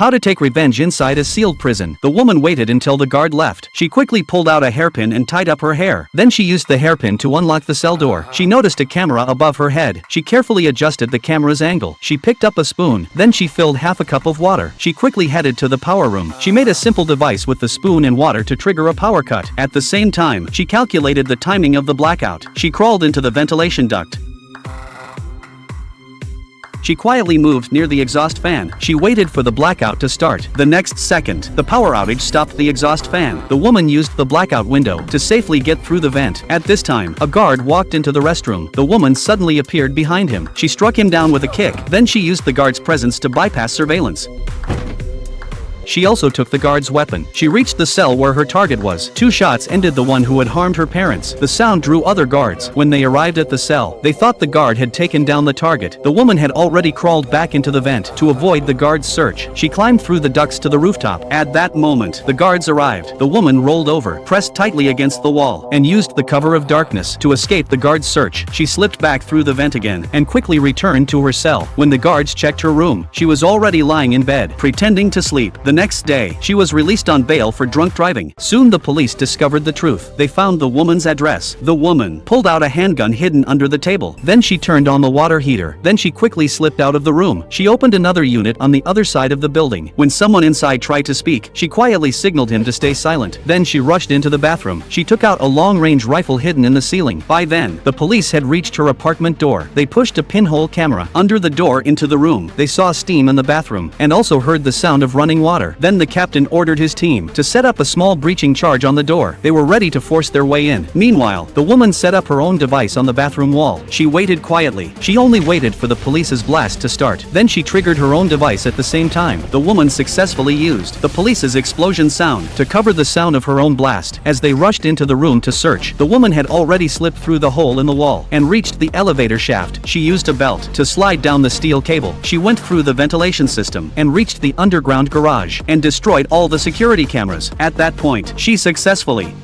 How to take revenge inside a sealed prison. The woman waited until the guard left. She quickly pulled out a hairpin and tied up her hair. Then she used the hairpin to unlock the cell door. She noticed a camera above her head. She carefully adjusted the camera's angle. She picked up a spoon. Then she filled half a cup of water. She quickly headed to the power room. She made a simple device with the spoon and water to trigger a power cut. At the same time, she calculated the timing of the blackout. She crawled into the ventilation duct. She quietly moved near the exhaust fan. She waited for the blackout to start. The next second, the power outage stopped the exhaust fan. The woman used the blackout window to safely get through the vent. At this time, a guard walked into the restroom. The woman suddenly appeared behind him. She struck him down with a kick. Then she used the guard's presence to bypass surveillance. She also took the guard's weapon. She reached the cell where her target was. 2 shots ended the one who had harmed her parents. The sound drew other guards. When they arrived at the cell, they thought the guard had taken down the target. The woman had already crawled back into the vent to avoid the guard's search. She climbed through the ducts to the rooftop. At that moment, the guards arrived. The woman rolled over, pressed tightly against the wall, and used the cover of darkness to escape the guard's search. She slipped back through the vent again and quickly returned to her cell. When the guards checked her room, she was already lying in bed, pretending to sleep. The next day, she was released on bail for drunk driving. Soon the police discovered the truth. They found the woman's address. The woman pulled out a handgun hidden under the table. Then she turned on the water heater. Then she quickly slipped out of the room. She opened another unit on the other side of the building. When someone inside tried to speak, she quietly signaled him to stay silent. Then she rushed into the bathroom. She took out a long-range rifle hidden in the ceiling. By then, the police had reached her apartment door. They pushed a pinhole camera under the door into the room. They saw steam in the bathroom and also heard the sound of running water. Then the captain ordered his team to set up a small breaching charge on the door. They were ready to force their way in. Meanwhile, the woman set up her own device on the bathroom wall. She waited quietly. She only waited for the police's blast to start. Then she triggered her own device at the same time. The woman successfully used the police's explosion sound to cover the sound of her own blast. As they rushed into the room to search, the woman had already slipped through the hole in the wall and reached the elevator shaft. She used a belt to slide down the steel cable. She went through the ventilation system and reached the underground garage and destroyed all the security cameras. At that point, she successfully